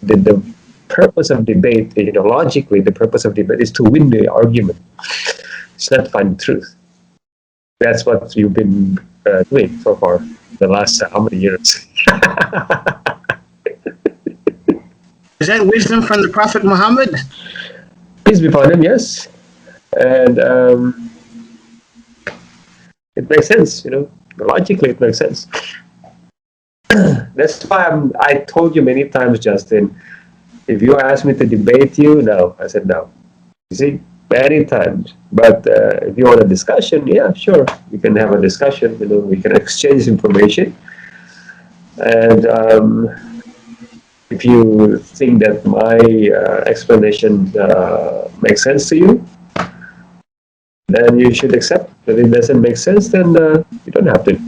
the purpose of debate, logically, the purpose of debate is to win the argument. It's not to find the truth. That's what you've been doing so far the last how many years? Is that wisdom from the Prophet Muhammad? Peace be upon him, yes. And it makes sense, logically it makes sense. That's why I told you many times, Justin, if you ask me to debate you, no. I said no. You see, many times. But if you want a discussion, yeah, sure. We can have a discussion, we can exchange information. And if you think that my explanation makes sense to you, then you should accept. If it doesn't make sense, then you don't have to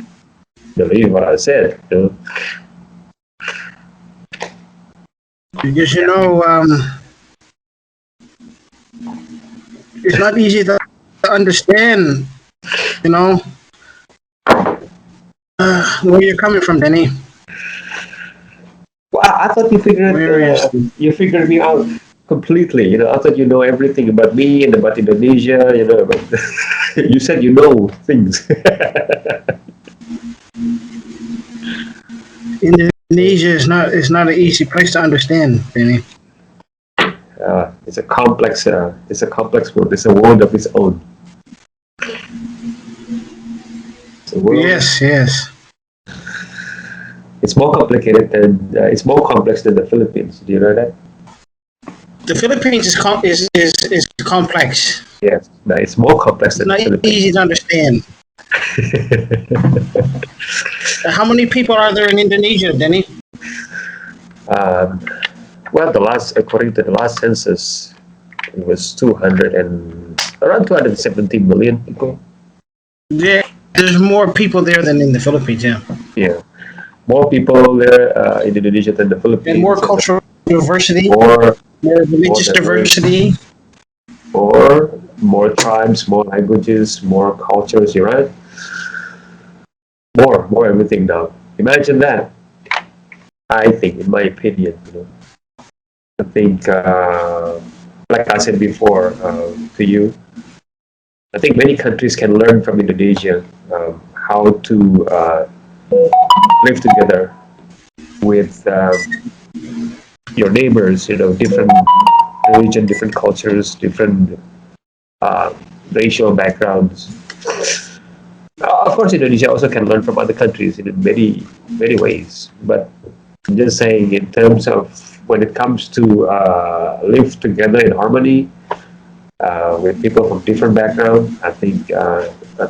believe what I said. Because it's not easy to understand, where you're coming from, Denny. Well, I thought you figured me out completely. I thought you know everything about me and about Indonesia. About you said you know things. Indonesia is not an easy place to understand, Denny. It's a complex world. It's a world of its own. Yes. It's more complicated and it's more complex than the Philippines. Do you know that? The Philippines is complex. Yes, no, it's more complex than the Philippines. It's not easy to understand. How many people are there in Indonesia, Denny? Well, according to the last census, it was around 270 million people. Yeah, there's more people there than in the Philippines. Yeah, more people there in Indonesia than the Philippines. And more cultural diversity. More religious diversity. More tribes, more languages, more cultures. You're right. More everything now. Imagine that. I think, in my opinion, I think, like I said before to you, I think many countries can learn from Indonesia how to live together with your neighbors, different religion, different cultures, different racial backgrounds. Of course, Indonesia also can learn from other countries in many, many ways. But I'm just saying, in terms of when it comes to live together in harmony with people from different backgrounds, I think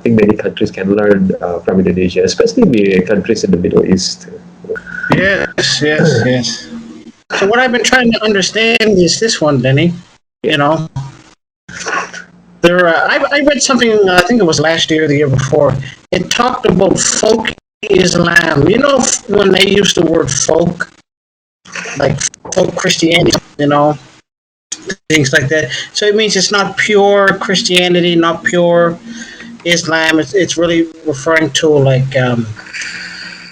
many countries can learn from Indonesia, especially the countries in the Middle East. Yes. So what I've been trying to understand is this one, Denny. I read something, I think it was last year or the year before. It talked about folk Islam. When they use the word folk, like folk Christianity, things like that. So it means it's not pure Christianity, not pure Islam. It's really referring to like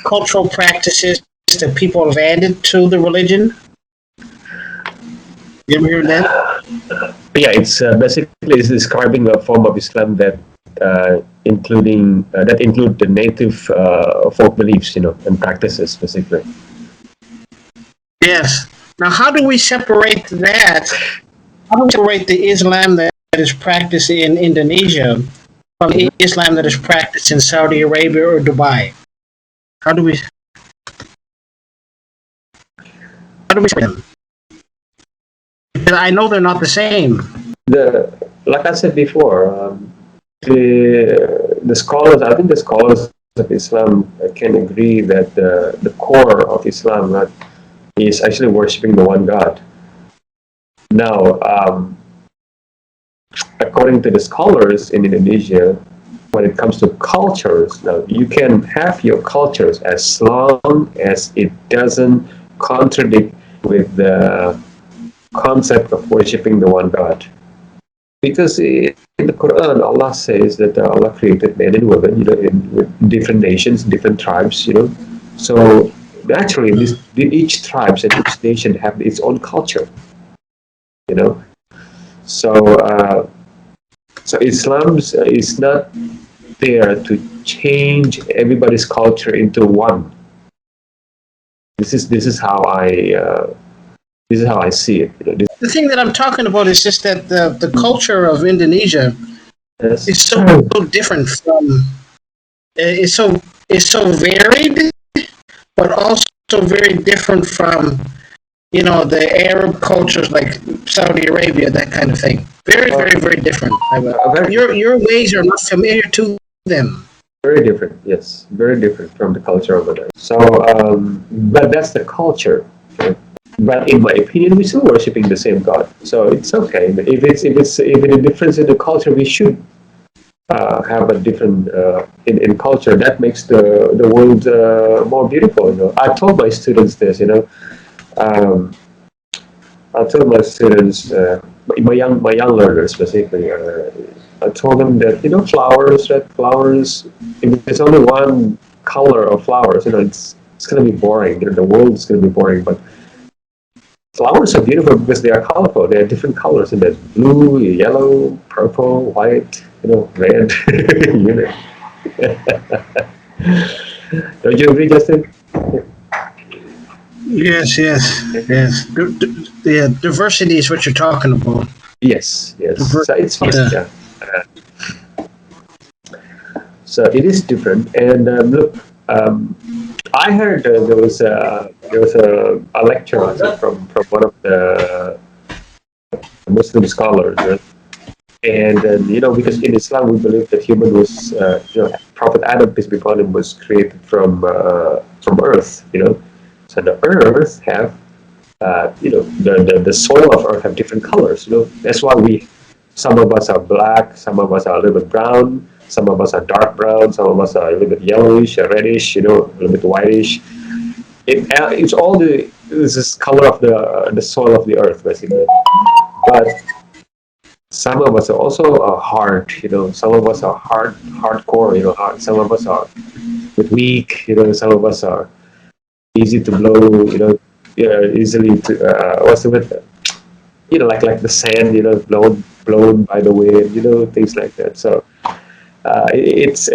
cultural practices that people have added to the religion. You ever hear that? Yeah, it's basically describing a form of Islam that include the native folk beliefs, and practices, basically. Yes. Now, how do we separate that? How do we separate the Islam that is practiced in Indonesia from the Islam that is practiced in Saudi Arabia or Dubai? How do we separate them? Because I know they're not the same. Like I said before, the scholars, I think the scholars of Islam can agree that the core of Islam is actually worshiping the one God. Now, according to the scholars in Indonesia, when it comes to cultures, now you can have your cultures as long as it doesn't contradict with the concept of worshiping the one God. Because in the Quran, Allah says that Allah created men and women, in different nations, different tribes, So naturally, each tribes and each nation have its own culture. You know, so so Islam is not there to change everybody's culture into one. This is how I see it. The thing that I'm talking about is just that the culture of Indonesia This, is so different from it's so varied, but also very different from the Arab cultures like Saudi Arabia, that kind of thing. Very, very, very different. very, Your ways are not familiar to them. very different. Yes, very different from the culture over there. So, but that's the culture. Right? But in my opinion, we're still worshiping the same God. So it's okay. If it's a difference in the culture, we should have a different in culture. That makes the world more beautiful. I told my students this. Um, I told my students, my young learners specifically. I told them that flowers. If there's only one color of flowers, it's going to be boring. The world is going to be boring. But flowers are beautiful because they are colorful. They are different colors, and there's blue, yellow, purple, white, red. Don't you agree, Justin? Yes, yes, yes. The diversity is what you're talking about. Yes, yes. So it's fun. Yeah. So it is different. And look, I heard there was a lecture from one of the Muslim scholars, right? And then because in Islam we believe that human was Prophet Adam, peace be upon him, was created from earth. So the earth have the soil of earth have different colors. That's why some of us are black, some of us are a little bit brown, some of us are dark brown, some of us are a little bit yellowish, reddish, a little bit whitish. It's all this color of the soil of the earth, basically. But some of us are also hard. Some of us are hardcore. Hard. Some of us are weak. Some of us are easy to blow. Easily to what's the word? Like the sand. Blown by the wind. Things like that. So it's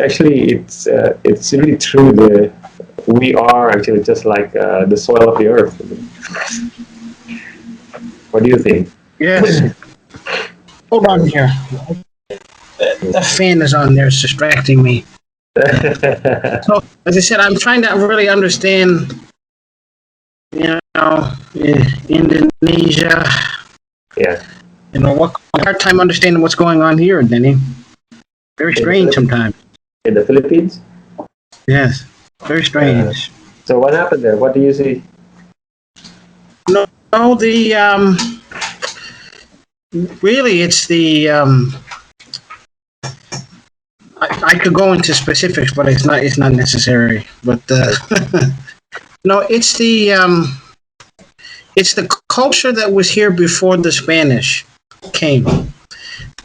really true. We are actually just like the soil of the earth. What do you think? Yes. Hold on here. The fan is on there. It's distracting me. So, as I said, I'm trying to really understand, Indonesia. Yeah. What hard time understanding what's going on here, Denny. Very strange sometimes. In the Philippines? Yes, very strange. So what happened there? What do you see? No, really, it's the. I could go into specifics, but it's not necessary. But no, it's the culture that was here before the Spanish came.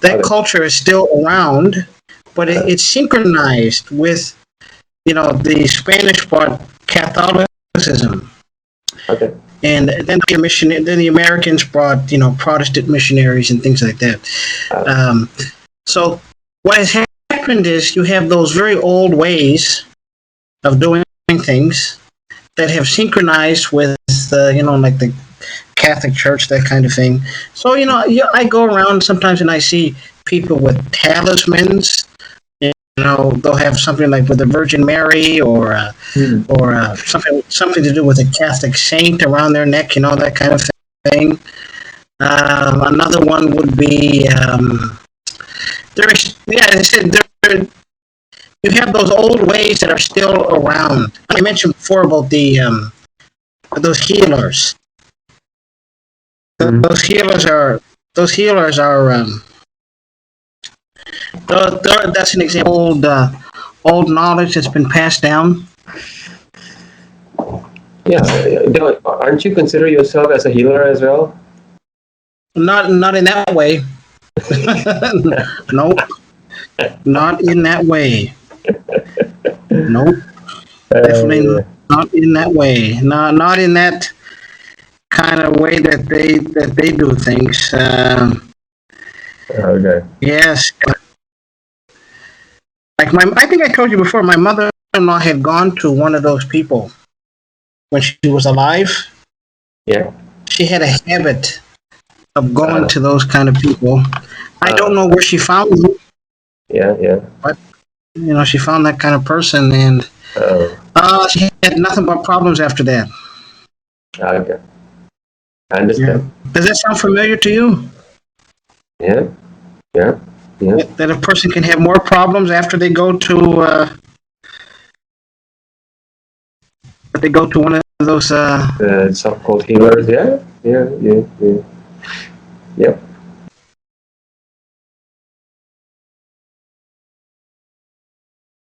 That culture is still around, but it's synchronized with, the Spanish brought Catholicism. Okay. And then the Americans brought, Protestant missionaries and things like that. So what has happened is you have those very old ways of doing things that have synchronized with, like the Catholic Church, that kind of thing. So, I go around sometimes and I see people with talismans. They'll have something like with the Virgin Mary or something to do with a Catholic saint around their neck, that kind of thing. Another one would be as I said, you have those old ways that are still around. I mentioned before about those healers. Mm-hmm. Those healers are. That's an example of old knowledge that's been passed down. Yeah, aren't you consider yourself as a healer as well? Not in that way. Nope. Not in that way. Nope. Definitely not in that way. Not in that kind of way that they do things. Okay. Yes, like I think I told you before. My mother-in-law had gone to one of those people when she was alive. Yeah. She had a habit of going Uh, to those kind of people. I don't uh, know where she found them, yeah. Yeah. but she found that kind of person, and Uh, she had nothing but problems after that. okay. I Yeah. understand. Does that sound familiar to you? Yeah. Yeah. Yeah. That a person can have more problems after they go to one of those. So-called healers. Yeah. Yeah. Yeah. Yeah. Yep.